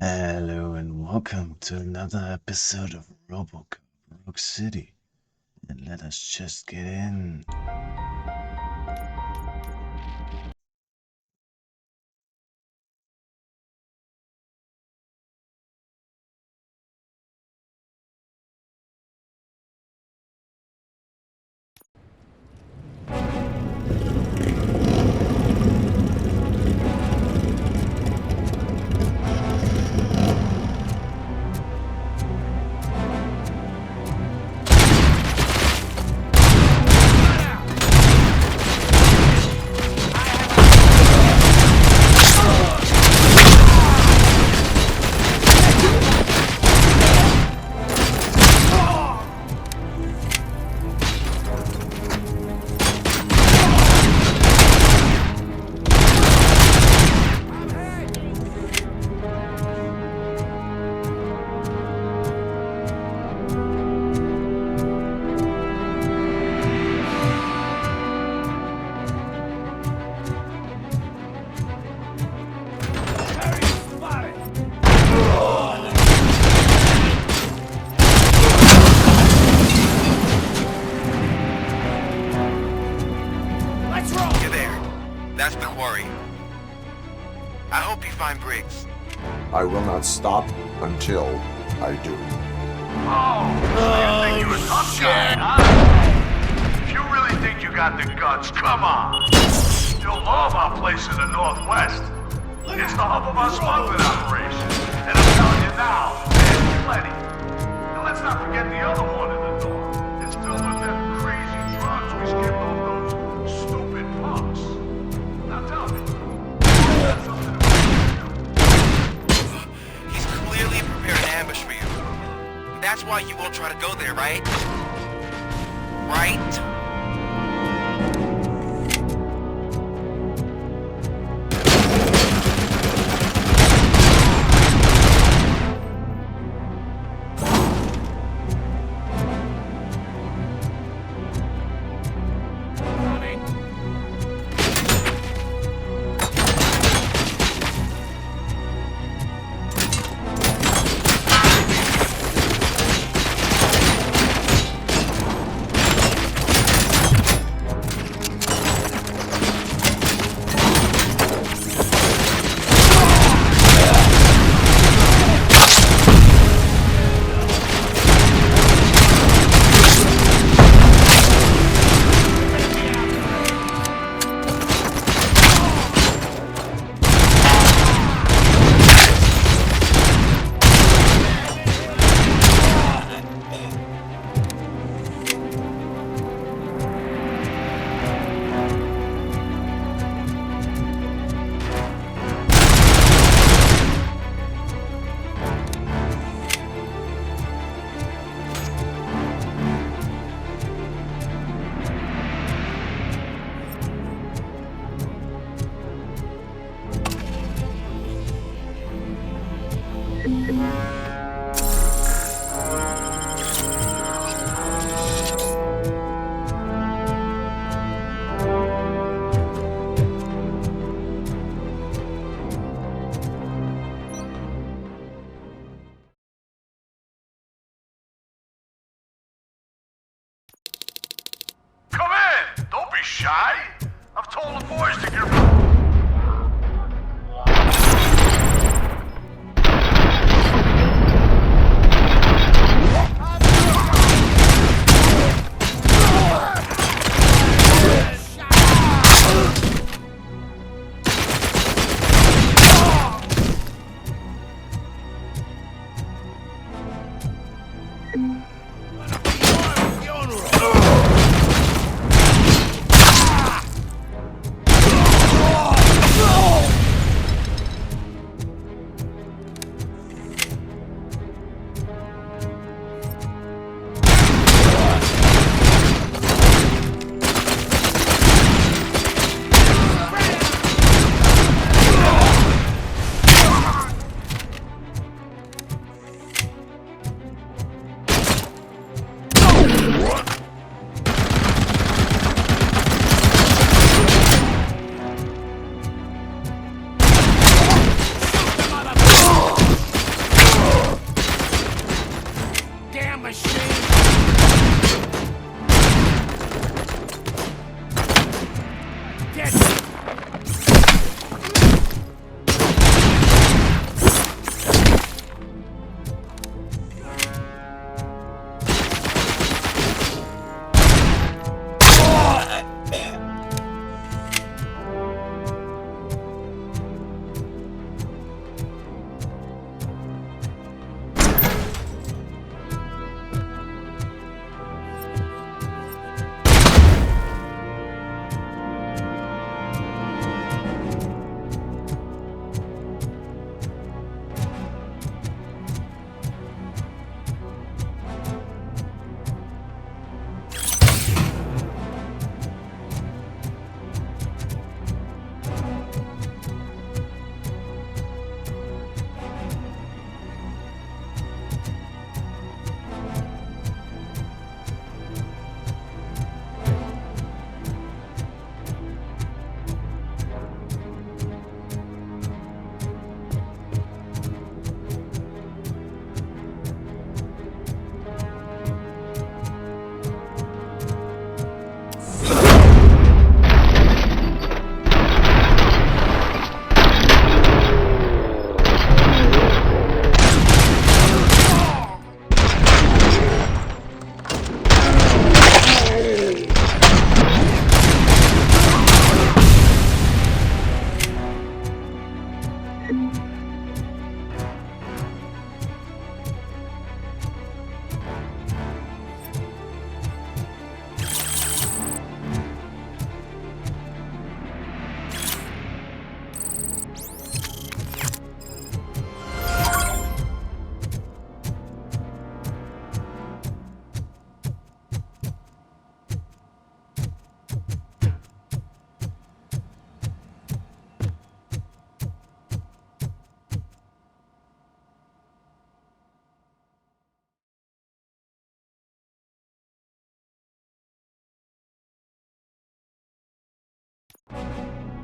Hello and welcome to another episode of RoboCop Rogue City. And let us just get in. You're there. That's the quarry. I hope you find Briggs. I will not stop until I do. You think you a tough guy, huh? If you really think you got the guts, come on. You'll love our place in the Northwest. It's the hub of our smuggling operation. And I'm telling you now, there's plenty. And let's not forget the other one in the north. It's filled with them crazy drugs we skipped off those stupid punks. Now tell me, you got something to do? He's clearly prepared an ambush for you. That's why you won't try to go there, right? Right?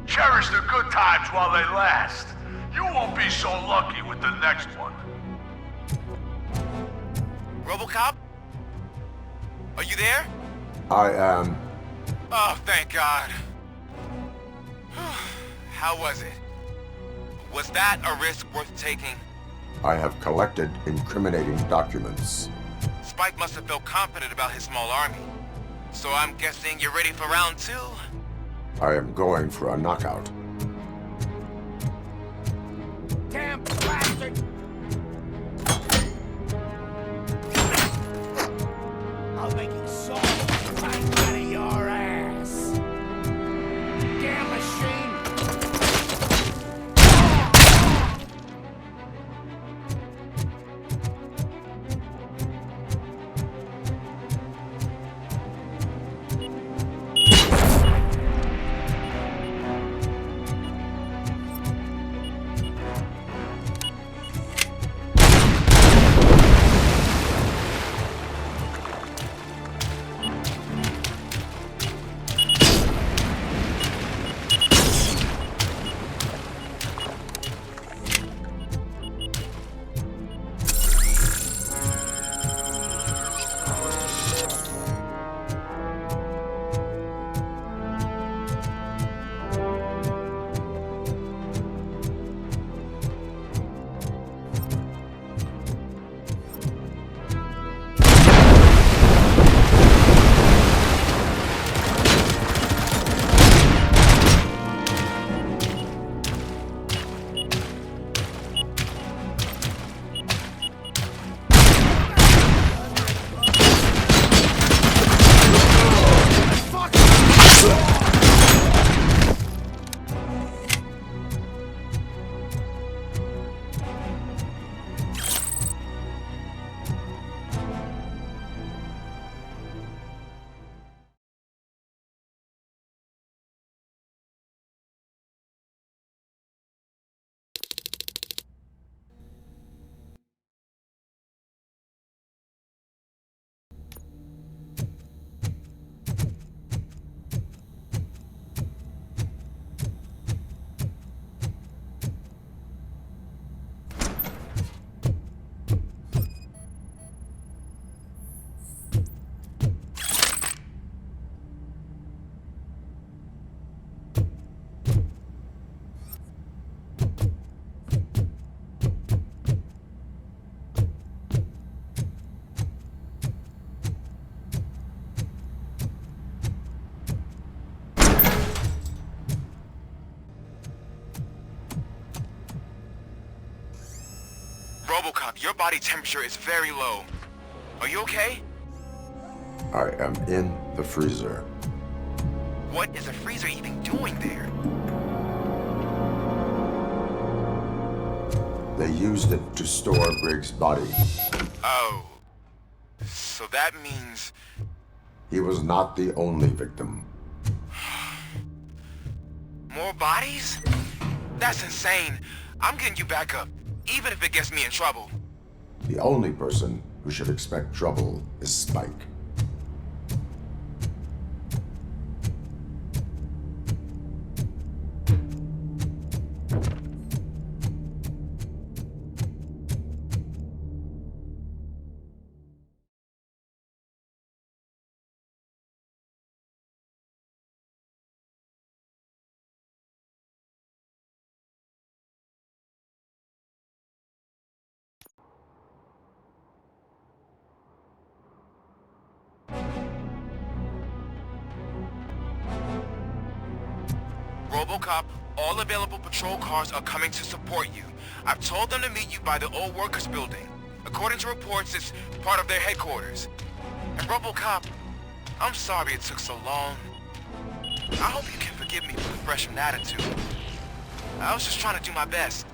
Cherish the good times while they last. You won't be so lucky with the next one. RoboCop? Are you there? I am. Oh, thank God. How was it? Was that a risk worth taking? I have collected incriminating documents. Spike must have felt confident about his small army. So I'm guessing you're ready for round two? I am going for a knockout. Damn bastard! I'll make you so right out of your ass! Damn machine! RoboCop, your body temperature is very low. Are you okay? I am in the freezer. What is a freezer even doing there? They used it to store Briggs' body. Oh. So that means... He was not the only victim. more bodies? That's insane. I'm getting you back up, even if it gets me in trouble. The only person who should expect trouble is Spike. RoboCop, all available patrol cars are coming to support you. I've told them to meet you by the old workers building. According to reports, it's part of their headquarters. And RoboCop, I'm sorry it took so long. I hope you can forgive me for the freshman attitude. I was just trying to do my best.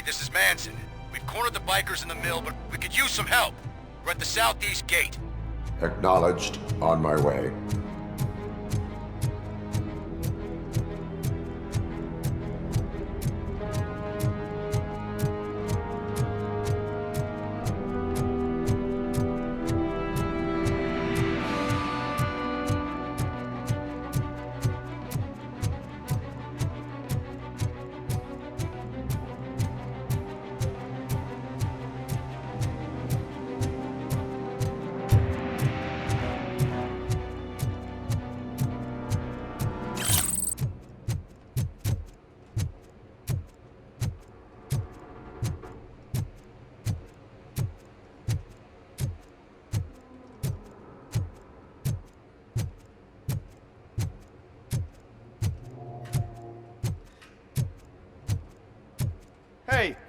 This is Manson. We've cornered the bikers in the mill, but we could use some help. We're at the southeast gate. Acknowledged. On my way.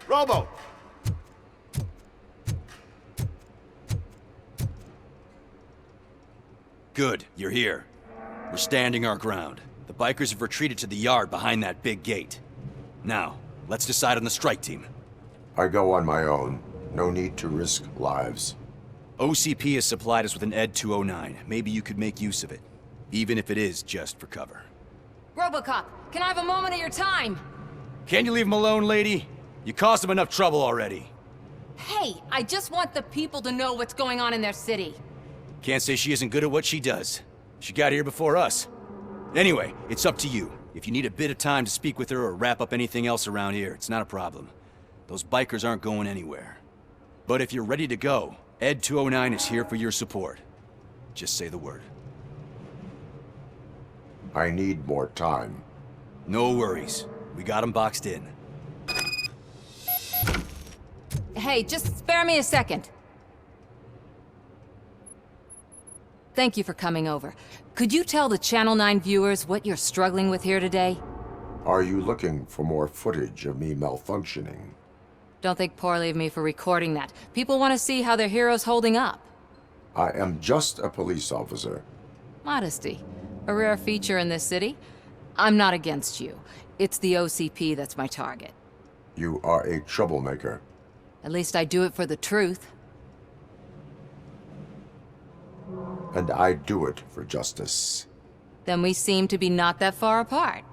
Robo! Good, you're here. We're standing our ground. The bikers have retreated to the yard behind that big gate. Now, let's decide on the strike team. I go on my own. No need to risk lives. OCP has supplied us with an ED 209. Maybe you could make use of it, even if it is just for cover. RoboCop, can I have a moment of your time? Can you leave him alone, lady? You caused him enough trouble already. Hey, I just want the people to know what's going on in their city. Can't say she isn't good at what she does. She got here before us. Anyway, it's up to you. If you need a bit of time to speak with her or wrap up anything else around here, it's not a problem. Those bikers aren't going anywhere. But if you're ready to go, ED 209 is here for your support. Just say the word. I need more time. No worries. We got him boxed in. Hey, just spare me a second. Thank you for coming over. Could you tell the Channel 9 viewers what you're struggling with here today? Are you looking for more footage of me malfunctioning? Don't think poorly of me for recording that. People want to see how their hero's holding up. I am just a police officer. Modesty. A rare feature in this city. I'm not against you. It's the OCP that's my target. You are a troublemaker. At least I do it for the truth. And I do it for justice. Then we seem to be not that far apart.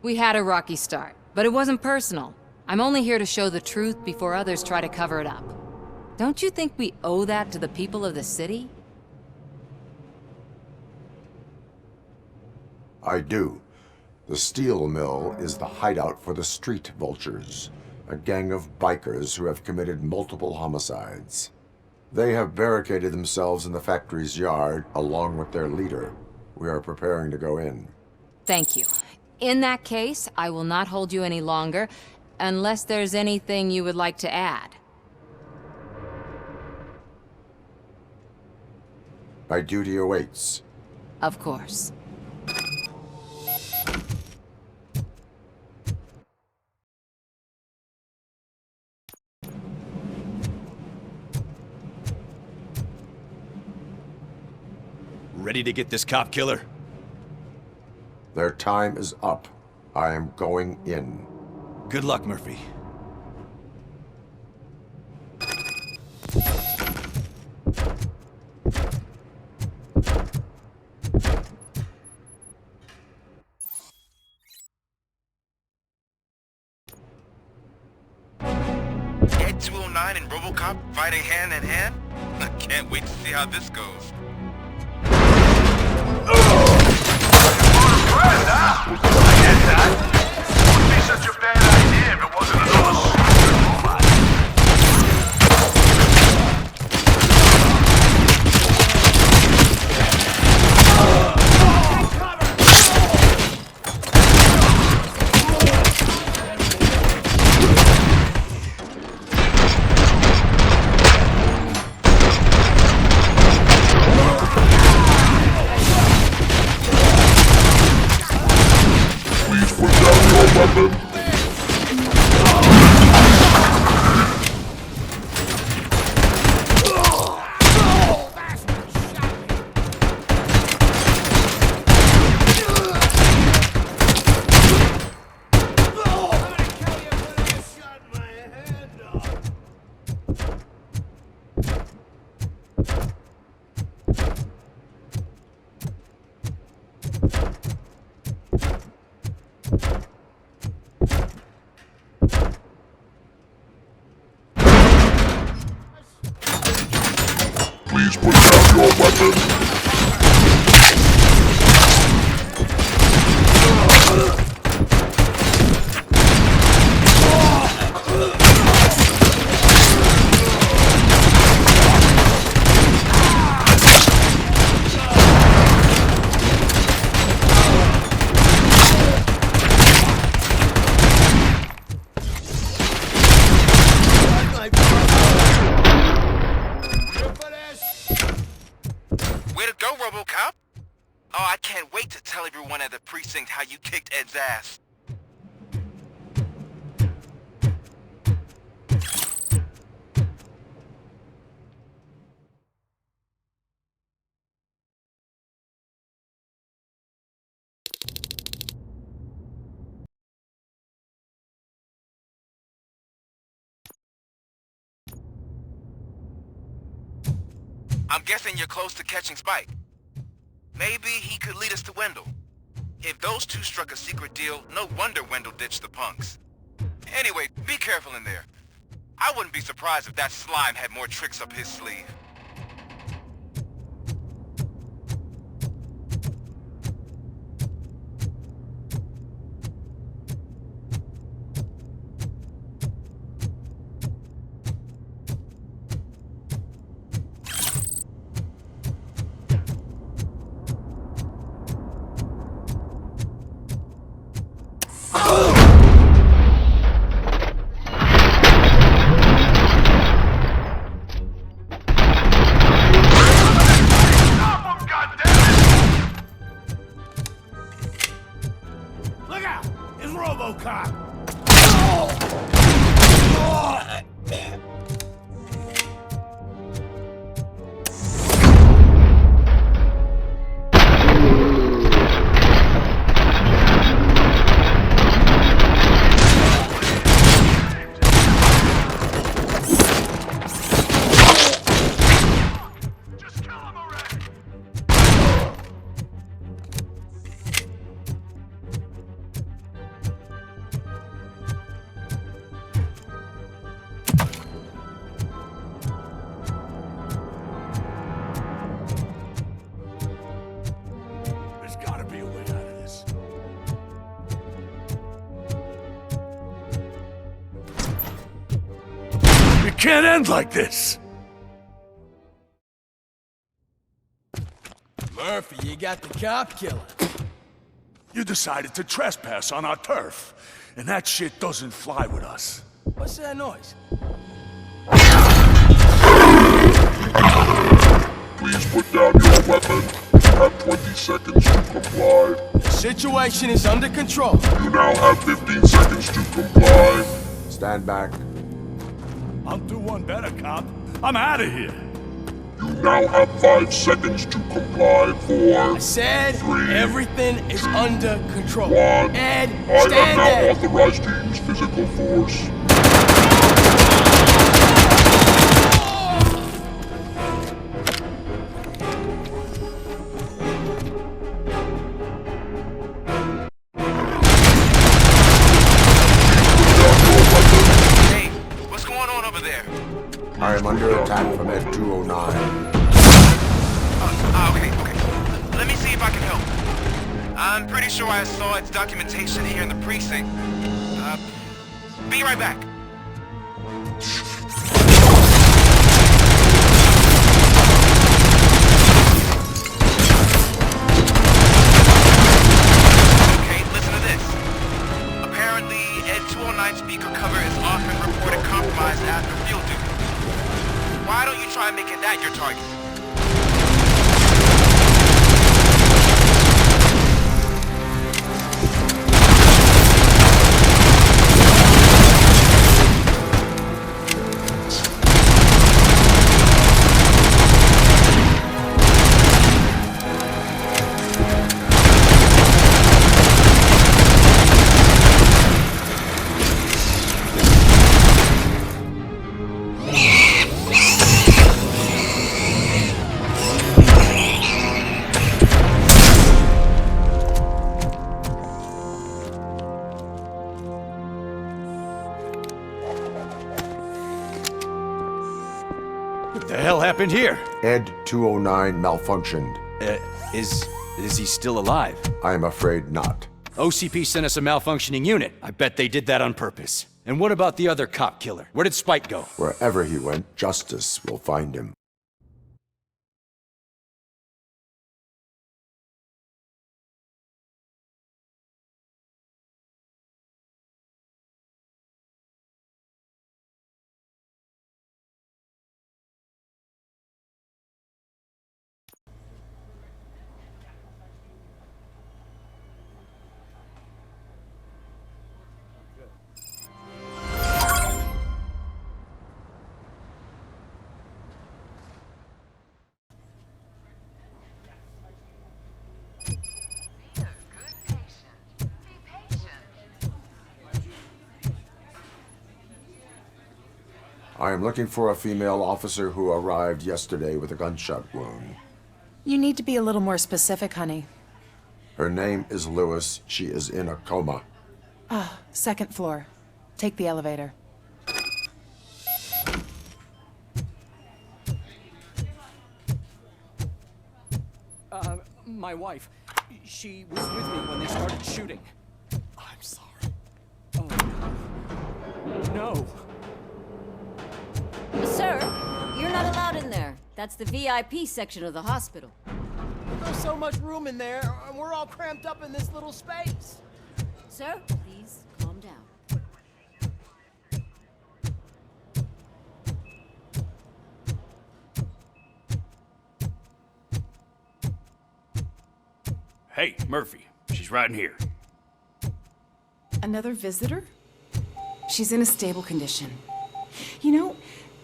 We had a rocky start, but it wasn't personal. I'm only here to show the truth before others try to cover it up. Don't you think we owe that to the people of the city? I do. The steel mill is the hideout for the street vultures, a gang of bikers who have committed multiple homicides. They have barricaded themselves in the factory's yard along with their leader. We are preparing to go in. Thank you. In that case, I will not hold you any longer, unless there's anything you would like to add. My duty awaits. Of course. Ready to get this cop killer? Their time is up. I am going in. Good luck, Murphy. Ed 209 and RoboCop fighting hand in hand? I can't wait to see how this goes. Friend, huh? I get that. Wouldn't be such a bad idea if it wasn't another stupid robot. Please put down your weapon. Way to go, RoboCop! Oh, I can't wait to tell everyone at the precinct how you kicked Ed's ass. I'm guessing you're close to catching Spike. Maybe he could lead us to Wendell. If those two struck a secret deal, no wonder Wendell ditched the punks. Anyway, be careful in there. I wouldn't be surprised if that slime had more tricks up his sleeve. Look out! It's RoboCop! Just kill him already! There's gotta be a way out of this. It can't end like this! Murphy, you got the cop killer. You decided to trespass on our turf, and that shit doesn't fly with us. What's that noise? Please put down your weapon. You have 20 seconds to comply. The situation is under control. You now have 15 seconds to comply. Stand back. I'll do one better, cop. I'm out of here. You now have 5 seconds to comply. 4, I said 3, everything is under control. 1. Ed, I am stand now there. authorized to use physical force. Hey, what's going on over there? I am under attack from Ed 209. Okay. Let me see if I can help. I'm pretty sure I saw its documentation here in the precinct. Be right back. Okay, listen to this. Apparently, Ed 209 speaker cover is often reported compromised after field duty. Why don't you try making that your target? What the hell happened here? Ed 209 malfunctioned. Is he still alive? I am afraid not. OCP sent us a malfunctioning unit. I bet they did that on purpose. And what about the other cop killer? Where did Spike go? Wherever he went, justice will find him. I am looking for a female officer who arrived yesterday with a gunshot wound. You need to be a little more specific, honey. Her name is Lewis. She is in a coma. Second floor. Take the elevator. My wife. She was with me when they started shooting. I'm sorry. Oh, no. Sir, you're not allowed in there. That's the VIP section of the hospital. There's so much room in there, and we're all cramped up in this little space. Sir, please calm down. Hey, Murphy. She's right in here. Another visitor? She's in a stable condition. You know,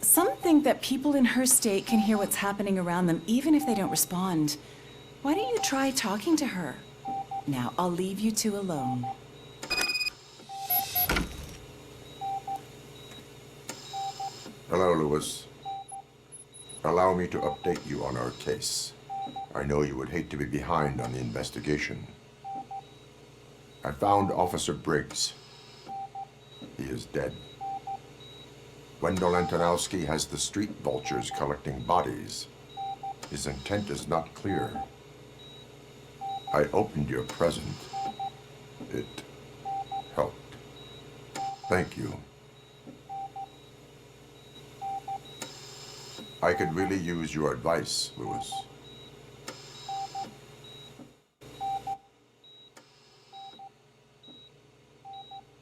some think that people in her state can hear what's happening around them even if they don't respond. Why don't you try talking to her? Now, I'll leave you two alone. Hello, Lewis. Allow me to update you on our case. I know you would hate to be behind on the investigation. I found Officer Briggs. He is dead. Wendell Antonowski has the street vultures collecting bodies. His intent is not clear. I opened your present. It helped. Thank you. I could really use your advice, Lewis.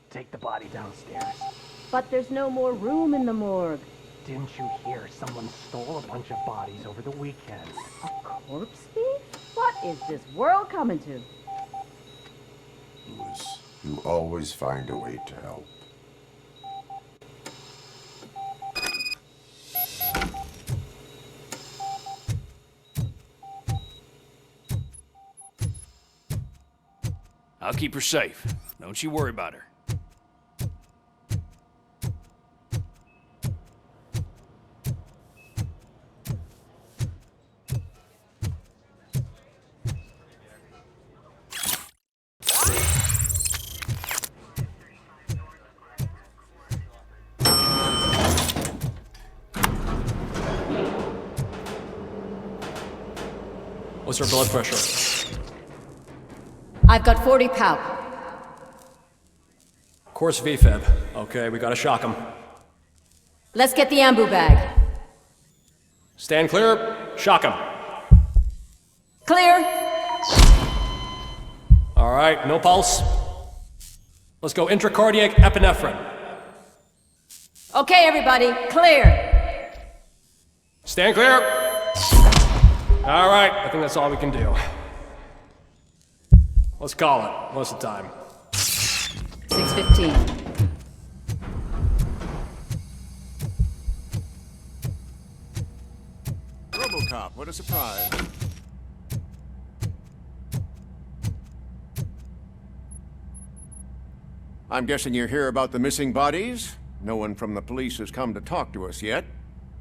Take the body downstairs. But there's no more room in the morgue. Didn't you hear someone stole a bunch of bodies over the weekend? A corpse thief? What is this world coming to? Lewis, you always find a way to help. I'll keep her safe. Don't you worry about her. What's her blood pressure? I've got 40 pow. Course VFib. Okay, we gotta shock him. Let's get the ambu bag. Stand clear. Shock him. Clear. All right, no pulse. Let's go intracardiac epinephrine. Okay, everybody, clear. Stand clear. All right, I think that's all we can do. Let's call it. What's the time? 6:15. RoboCop, what a surprise. I'm guessing you're here about the missing bodies? No one from the police has come to talk to us yet.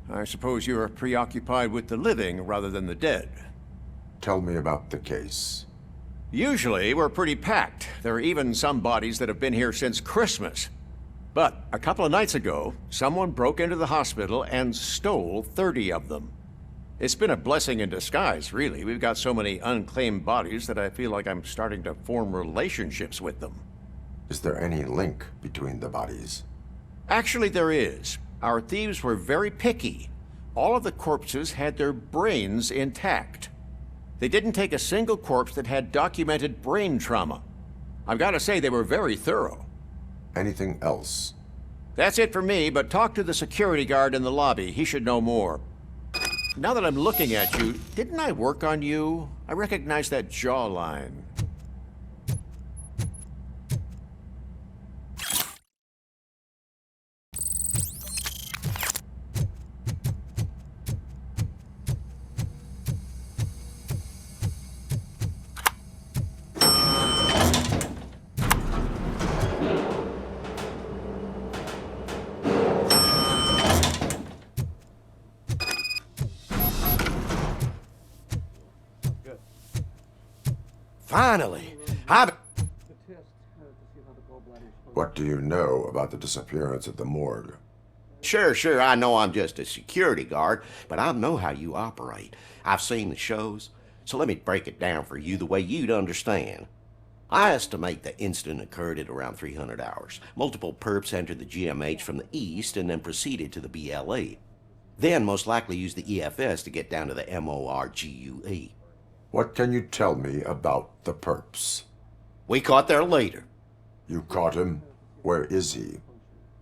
I suppose you're preoccupied with the living rather than the dead. Tell me about the case. Usually, we're pretty packed. There are even some bodies that have been here since Christmas. But a couple of nights ago, someone broke into the hospital and stole 30 of them. It's been a blessing in disguise, really. We've got so many unclaimed bodies that I feel like I'm starting to form relationships with them. Is there any link between the bodies? Actually, there is. Our thieves were very picky. All of the corpses had their brains intact. They didn't take a single corpse that had documented brain trauma. I've got to say, they were very thorough. Anything else? That's it for me, but talk to the security guard in the lobby. He should know more. Now that I'm looking at you, didn't I work on you? I recognize that jawline. Finally! What do you know about the disappearance at the morgue? Sure, I know I'm just a security guard, but I know how you operate. I've seen the shows, so let me break it down for you the way you'd understand. I estimate the incident occurred at around 300 hours. Multiple perps entered the GMH from the east and then proceeded to the BLE. Then most likely used the EFS to get down to the MORGUE. What can you tell me about the perps? We caught their leader. You caught him? Where is he?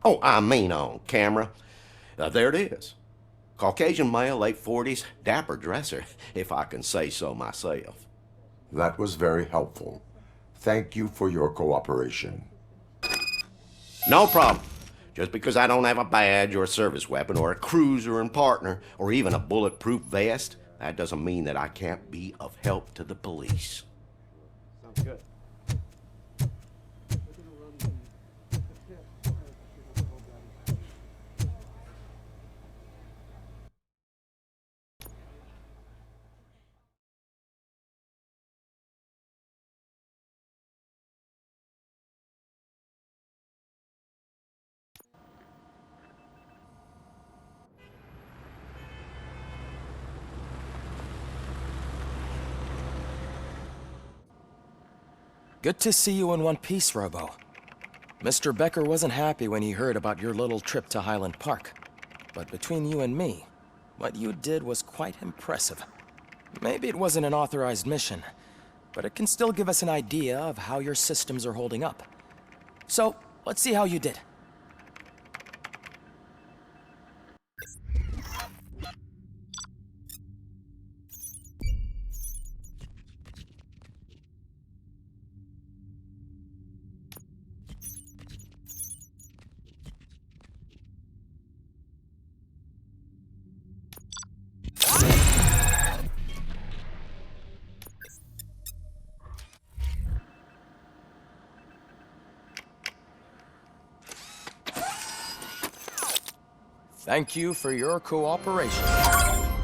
Oh, I mean on camera. There it is. Caucasian male, late 40s, dapper dresser, if I can say so myself. That was very helpful. Thank you for your cooperation. No problem. Just because I don't have a badge or a service weapon or a cruiser and partner or even a bulletproof vest, that doesn't mean that I can't be of help to the police. Sounds good. Good to see you in one piece, Robo. Mr. Becker wasn't happy when he heard about your little trip to Highland Park. But between you and me, what you did was quite impressive. Maybe it wasn't an authorized mission, but it can still give us an idea of how your systems are holding up. So, let's see how you did. Thank you for your cooperation.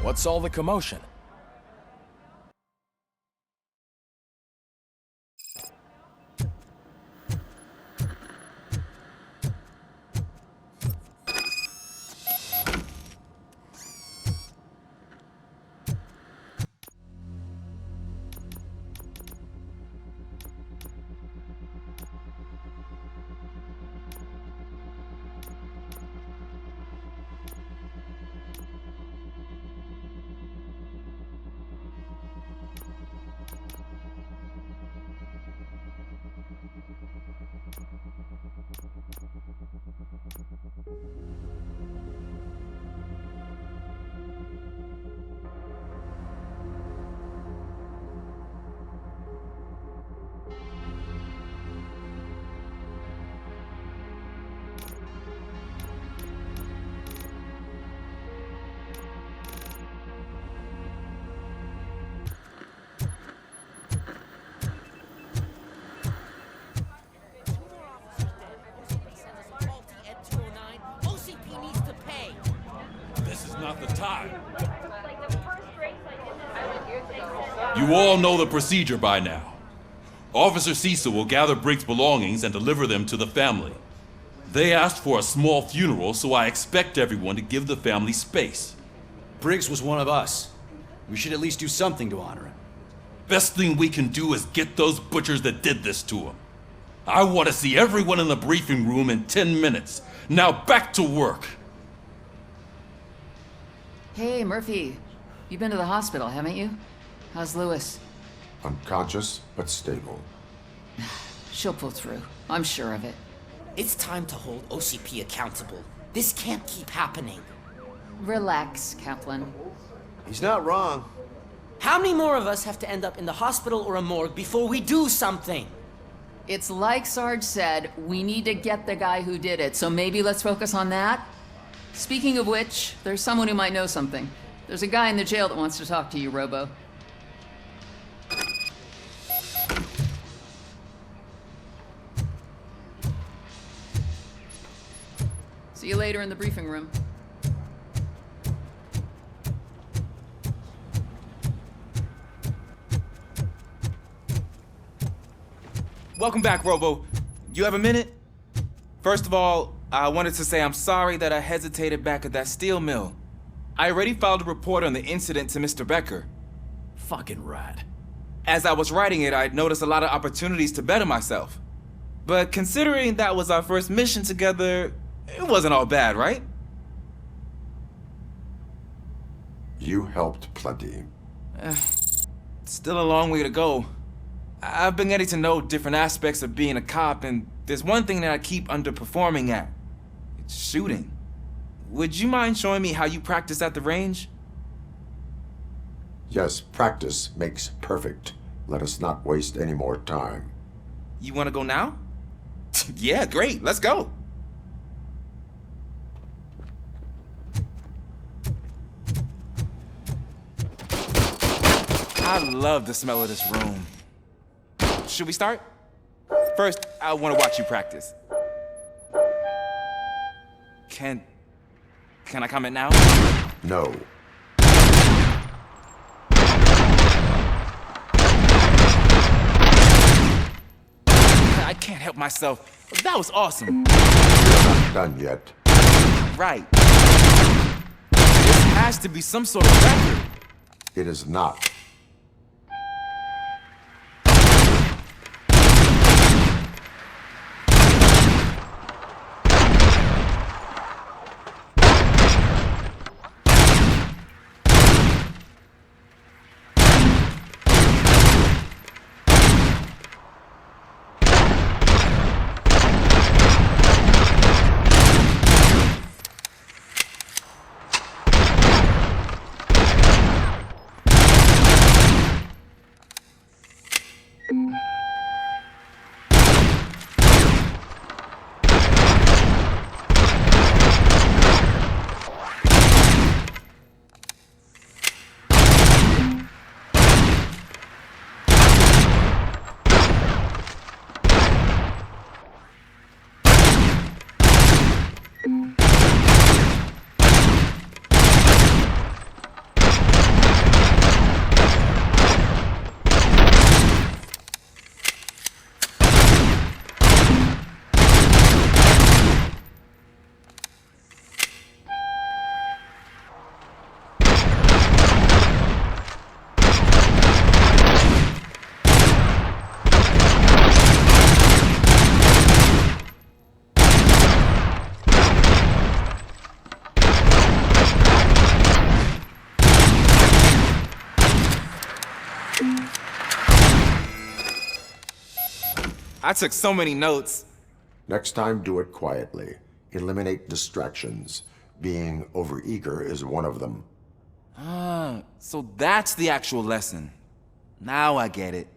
What's all the commotion? You all know the procedure by now. Officer Cecil will gather Briggs' belongings and deliver them to the family. They asked for a small funeral, so I expect everyone to give the family space. Briggs was one of us. We should at least do something to honor him. Best thing we can do is get those butchers that did this to him. I want to see everyone in the briefing room in 10 minutes. Now back to work. Hey, Murphy. You've been to the hospital, haven't you? How's Lewis? Unconscious, but stable. She'll pull through. I'm sure of it. It's time to hold OCP accountable. This can't keep happening. Relax, Kaplan. He's not wrong. How many more of us have to end up in the hospital or a morgue before we do something? It's like Sarge said, we need to get the guy who did it, so maybe let's focus on that? Speaking of which, there's someone who might know something. There's a guy in the jail that wants to talk to you, Robo. See you later in the briefing room. Welcome back, Robo. You have a minute? First of all, I wanted to say I'm sorry that I hesitated back at that steel mill. I already filed a report on the incident to Mr. Becker. Fucking rat. As I was writing it, I'd noticed a lot of opportunities to better myself. But considering that was our first mission together, it wasn't all bad, right? You helped plenty. Still a long way to go. I've been getting to know different aspects of being a cop, and there's one thing that I keep underperforming at. It's shooting. Would you mind showing me how you practice at the range? Yes, practice makes perfect. Let us not waste any more time. You want to go now? Yeah, great. Let's go. I love the smell of this room. Should we start? First, I want to watch you practice. Can I comment now? No. I can't help myself. That was awesome. Not done yet. Right. This has to be some sort of record. It is not. I took so many notes. Next time, do it quietly. Eliminate distractions. Being overeager is one of them. Ah, so that's the actual lesson. Now I get it.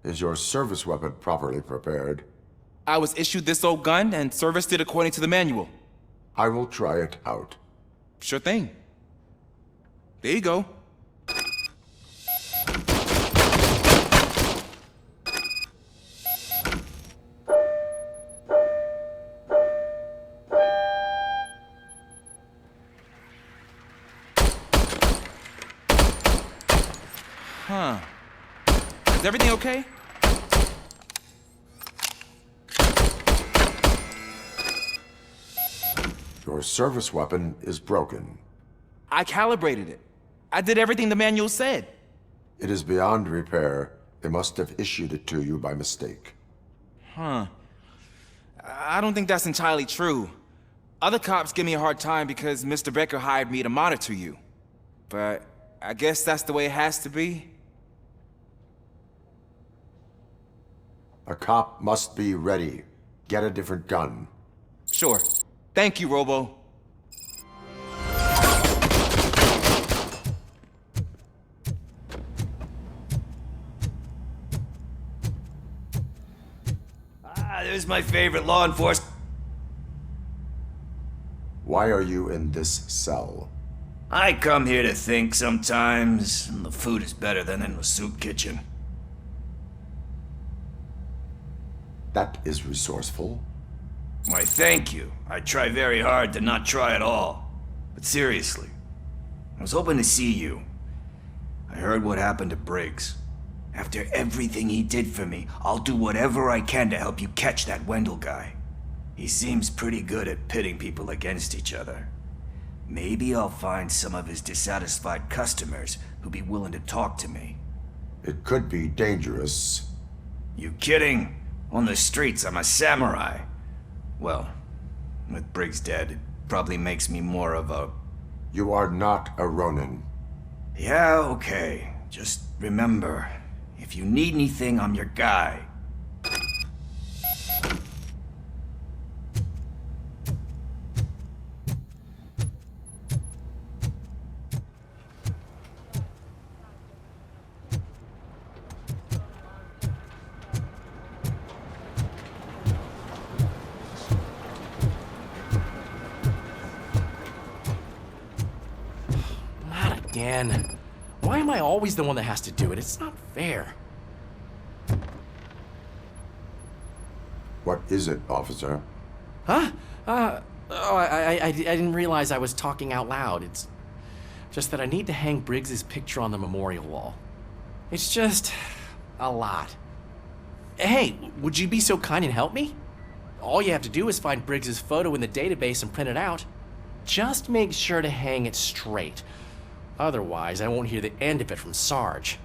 Is your service weapon properly prepared? I was issued this old gun and serviced it according to the manual. I will try it out. Sure thing. There you go. Huh. Is everything okay? Your service weapon is broken. I calibrated it. I did everything the manual said. It is beyond repair. They must have issued it to you by mistake. Huh. I don't think that's entirely true. Other cops give me a hard time because Mr. Becker hired me to monitor you. But I guess that's the way it has to be. A cop must be ready. Get a different gun. Sure. Thank you, Robo. There's my favorite law enforcement. Why are you in this cell? I come here to think sometimes, and the food is better than in the soup kitchen. That is resourceful. Why, thank you. I try very hard to not try at all. But seriously, I was hoping to see you. I heard what happened to Briggs. After everything he did for me, I'll do whatever I can to help you catch that Wendell guy. He seems pretty good at pitting people against each other. Maybe I'll find some of his dissatisfied customers who'll be willing to talk to me. It could be dangerous. You kidding? On the streets, I'm a samurai. Well, with Briggs dead, it probably makes me more of a... You are not a Ronin. Yeah, okay. Just remember, if you need anything, I'm your guy. Again. Why am I always the one that has to do it? It's not fair. What is it, officer? Huh? I didn't realize I was talking out loud. It's just that I need to hang Briggs's picture on the memorial wall. It's just a lot. Hey, would you be so kind and help me? All you have to do is find Briggs's photo in the database and print it out. Just make sure to hang it straight. Otherwise, I won't hear the end of it from Sarge.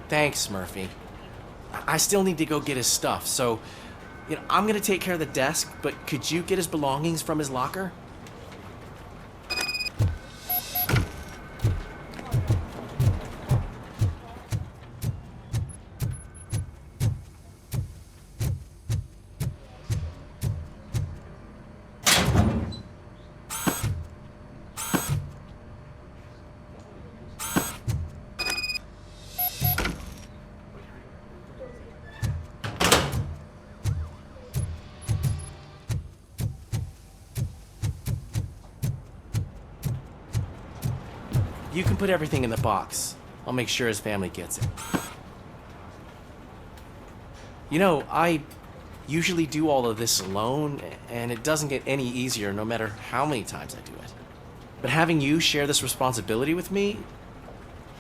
Thanks, Murphy. I still need to go get his stuff, so, I'm gonna take care of the desk, but could you get his belongings from his locker? You can put everything in the box. I'll make sure his family gets it. I usually do all of this alone, and it doesn't get any easier no matter how many times I do it. But having you share this responsibility with me,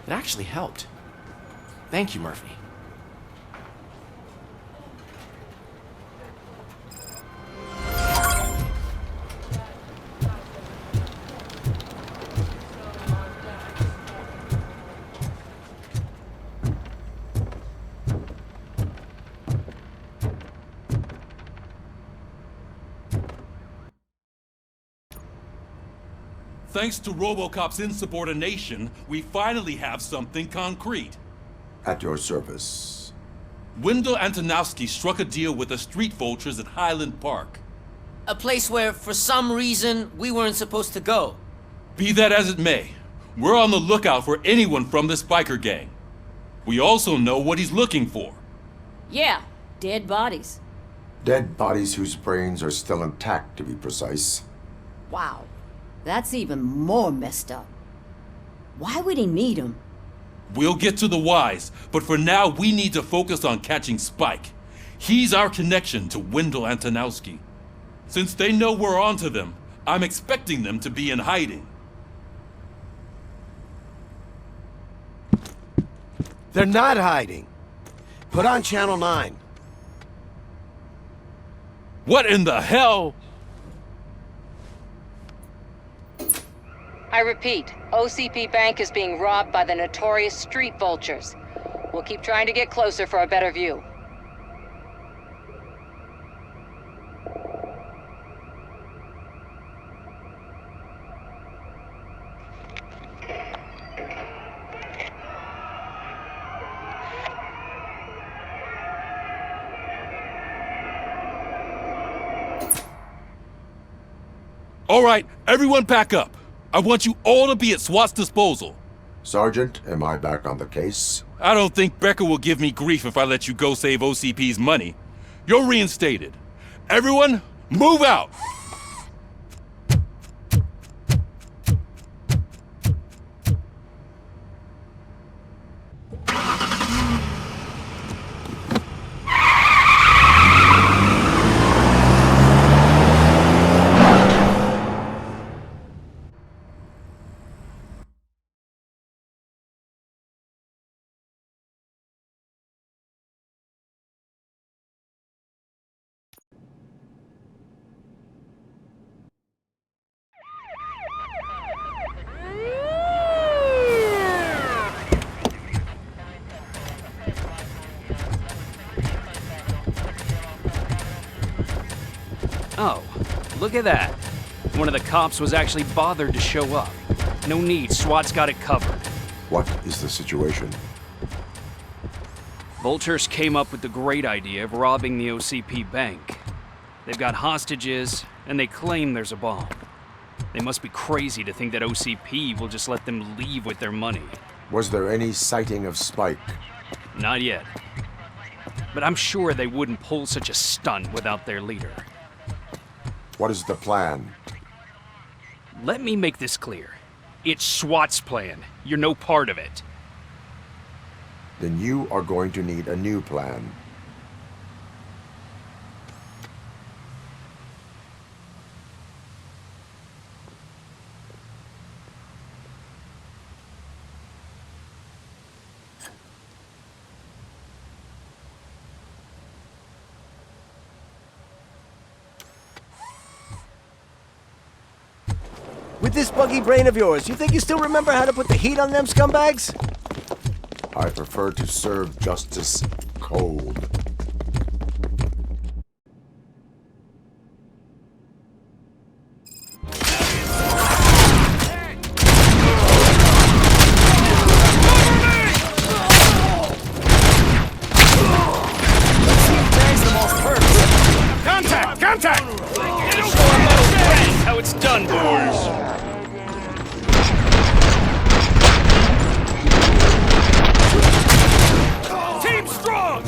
it actually helped. Thank you, Murphy. Thanks to RoboCop's insubordination, we finally have something concrete. At your service. Wendell Antonowski struck a deal with the street vultures at Highland Park. A place where, for some reason, we weren't supposed to go. Be that as it may, We're on the lookout for anyone from this biker gang. We also know what he's looking for. Yeah, dead bodies. Dead bodies whose brains are still intact, to be precise. Wow, that's even more messed up. Why would he need them? We'll get to the whys, but for now we need to focus on catching Spike. He's our connection to Wendell Antonowski. Since they know we're onto them, I'm expecting them to be in hiding. They're not hiding. Put on Channel 9. What in the hell? I repeat, OCP Bank is being robbed by the notorious street vultures. We'll keep trying to get closer for a better view. All right, everyone back up. I want you all to be at SWAT's disposal. Sergeant, am I back on the case? I don't think Becker will give me grief if I let you go save OCP's money. You're reinstated. Everyone, move out! Oh, look at that. One of the cops was actually bothered to show up. No need, SWAT's got it covered. What is the situation? Vultures came up with the great idea of robbing the OCP bank. They've got hostages, and they claim there's a bomb. They must be crazy to think that OCP will just let them leave with their money. Was there any sighting of Spike? Not yet. But I'm sure they wouldn't pull such a stunt without their leader. What is the plan? Let me make this clear. It's SWAT's plan. You're no part of it. Then you are going to need a new plan. With this buggy brain of yours, you think you still remember how to put the heat on them scumbags? I prefer to serve justice cold. Contact! Contact! How it's done, boys. Team strong!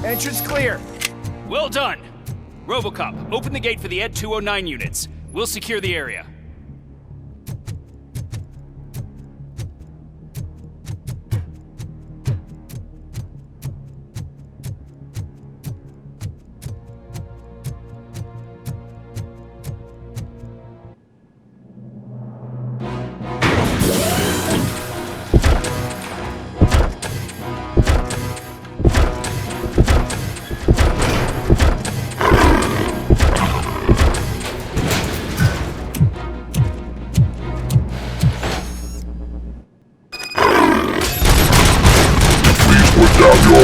Entrance clear. Well done. RoboCop, open the gate for the Ed 209 units. We'll secure the area.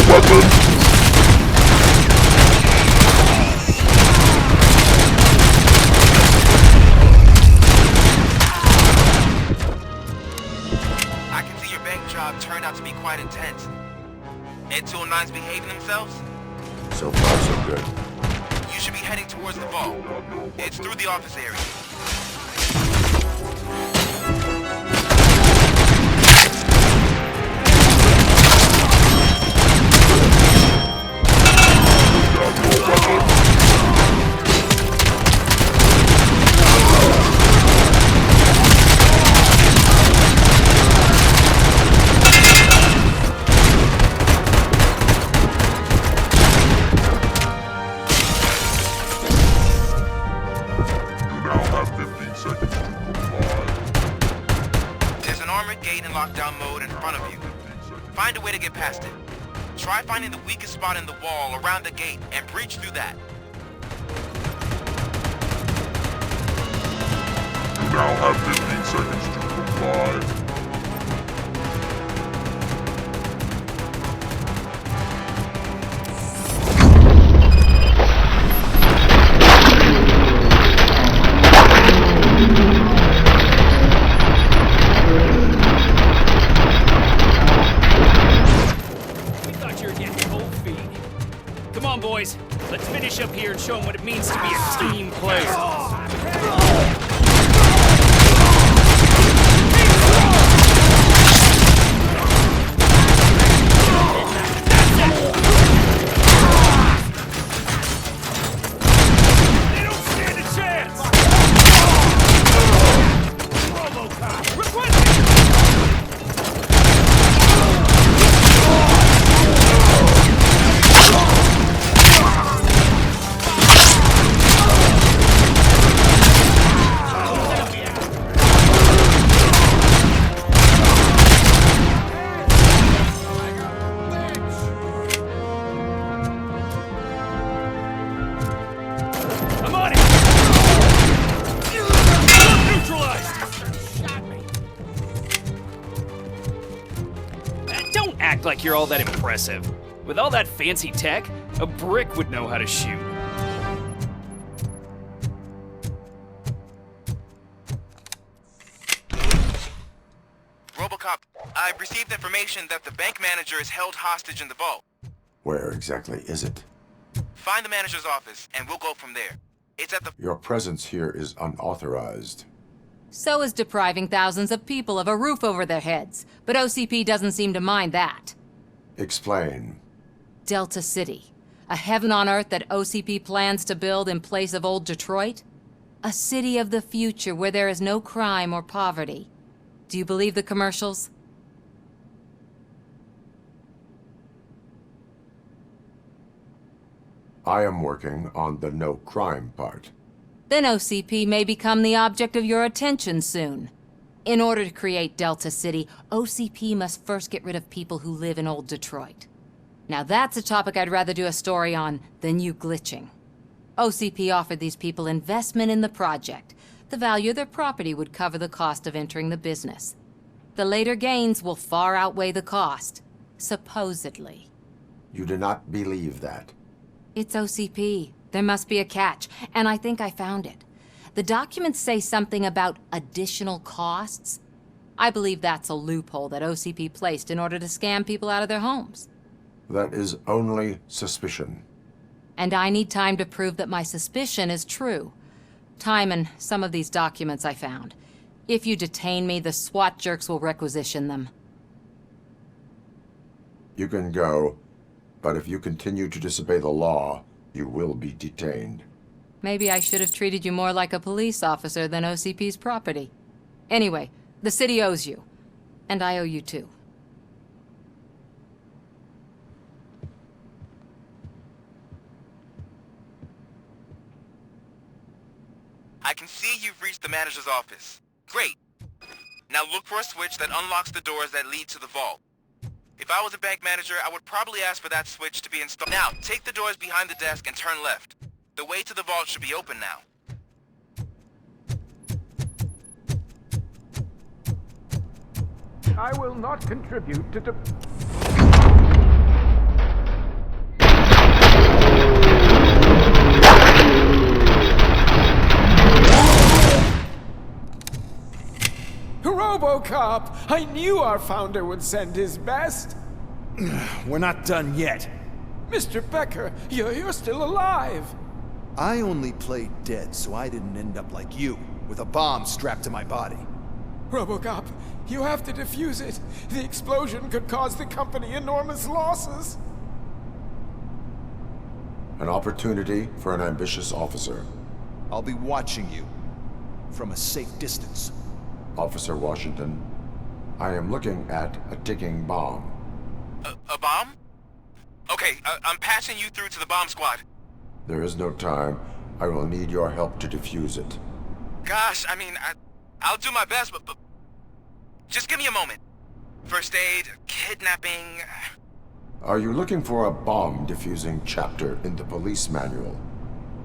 weapon. I can see your bank job turned out to be quite intense. Ed 209's behaving themselves? So far, so good. You should be heading towards the vault. It's through the office area. There's an armored gate in lockdown mode in front of you. Find a way to get past it. Try finding the weakest spot in the wall around the gate and breach through that. You now have 15 seconds to comply. Come on, boys. Let's finish up here and show them what it means to be a team player. They don't stand a chance! RoboCop, requesting! I'm on it! Neutralized! Don't act like you're all that impressive. With all that fancy tech, a brick would know how to shoot. RoboCop, I've received information that the bank manager is held hostage in the vault. Where exactly is it? Find the manager's office, and we'll go from there. It's at the... Your presence here is unauthorized. So is depriving thousands of people of a roof over their heads. But OCP doesn't seem to mind that. Explain. Delta City. A heaven on earth that OCP plans to build in place of old Detroit? A city of the future where there is no crime or poverty. Do you believe the commercials? I am working on the no crime part. Then OCP may become the object of your attention soon. In order to create Delta City, OCP must first get rid of people who live in old Detroit. Now that's a topic I'd rather do a story on than you glitching. OCP offered these people investment in the project. The value of their property would cover the cost of entering the business. The later gains will far outweigh the cost, supposedly. You do not believe that. It's OCP. There must be a catch, and I think I found it. The documents say something about additional costs. I believe that's a loophole that OCP placed in order to scam people out of their homes. That is only suspicion. And I need time to prove that my suspicion is true. Time and some of these documents I found. If you detain me, the SWAT jerks will requisition them. You can go, but if you continue to disobey the law, you will be detained. Maybe I should have treated you more like a police officer than OCP's property. Anyway, the city owes you. And I owe you too. I can see you've reached the manager's office. Great. Now look for a switch that unlocks the doors that lead to the vault. If I was a bank manager, I would probably ask for that switch to be installed. Now, take the doors behind the desk and turn left. The way to the vault should be open now. I will not contribute to RoboCop! I knew our founder would send his best! We're not done yet. Mr. Becker, you're still alive! I only played dead so I didn't end up like you, with a bomb strapped to my body. RoboCop, you have to defuse it. The explosion could cause the company enormous losses. An opportunity for an ambitious officer. I'll be watching you. From a safe distance. Officer Washington, I am looking at a ticking bomb. A bomb? Okay, I'm passing you through to the bomb squad. There is no time. I will need your help to defuse it. Gosh, I mean, I'll do my best, but just give me a moment. First aid, kidnapping... Are you looking for a bomb defusing chapter in the police manual?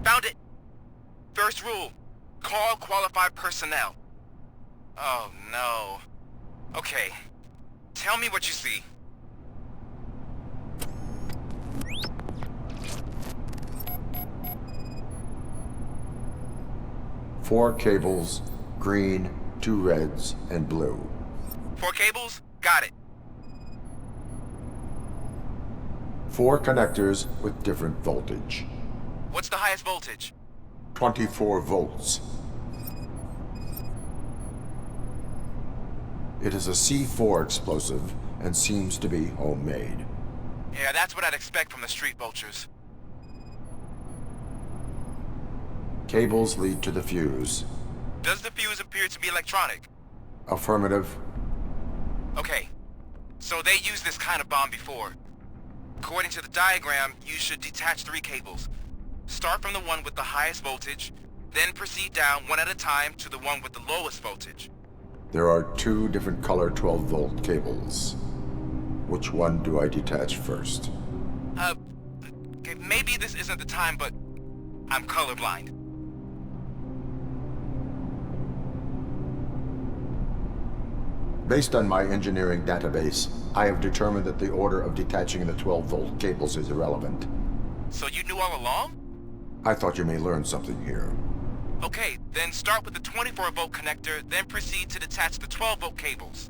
Found it! First rule, call qualified personnel. Oh no. Okay, tell me what you see. Four cables, green, 2 reds, and blue. 4 cables? Got it. 4 connectors with different voltage. What's the highest voltage? 24 volts. It is a C4 explosive and seems to be homemade. Yeah, that's what I'd expect from the street vultures. Cables lead to the fuse. Does the fuse appear to be electronic? Affirmative. Okay, so they used this kind of bomb before. According to the diagram, you should detach 3 cables. Start from the one with the highest voltage, then proceed down one at a time to the one with the lowest voltage. There are 2 different color 12-volt cables. Which one do I detach first? Okay, maybe this isn't the time, but I'm colorblind. Based on my engineering database, I have determined that the order of detaching the 12-volt cables is irrelevant. So you knew all along? I thought you may learn something here. Okay, then start with the 24-volt connector, then proceed to detach the 12-volt cables.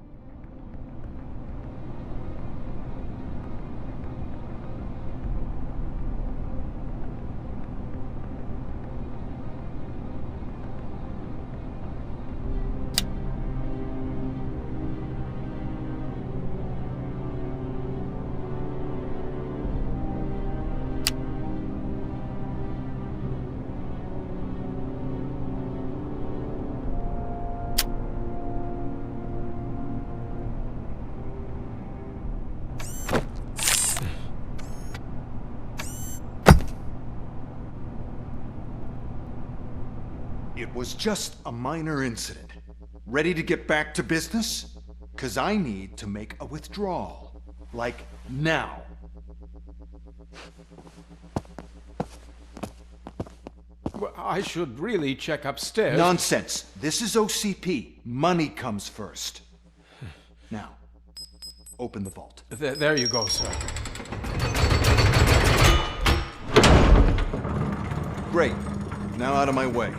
It was just a minor incident. Ready to get back to business? 'Cause I need to make a withdrawal. Like, now. Well, I should really check upstairs. Nonsense. This is OCP. Money comes first. Now, open the vault. There you go, sir. Great. Now out of my way.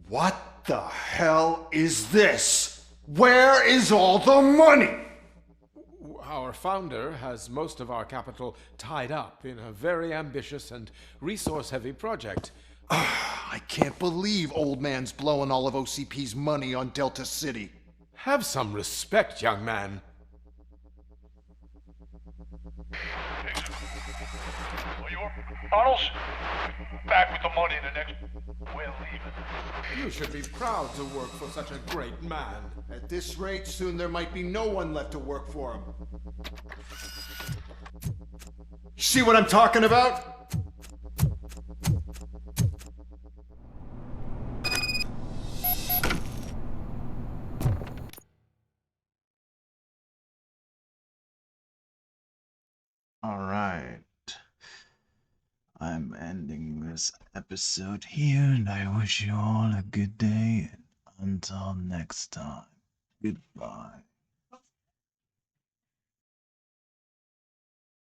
What the hell is this? Where is all the money? Our founder has most of our capital tied up in a very ambitious and resource-heavy project. I can't believe old man's blowing all of OCP's money on Delta City. Have some respect, young man. Arnold's back with the money in the next... We're leaving. You should be proud to work for such a great man. At this rate, soon there might be no one left to work for him. See what I'm talking about? All right. I'm ending this episode here, and I wish you all a good day. And until next time, goodbye.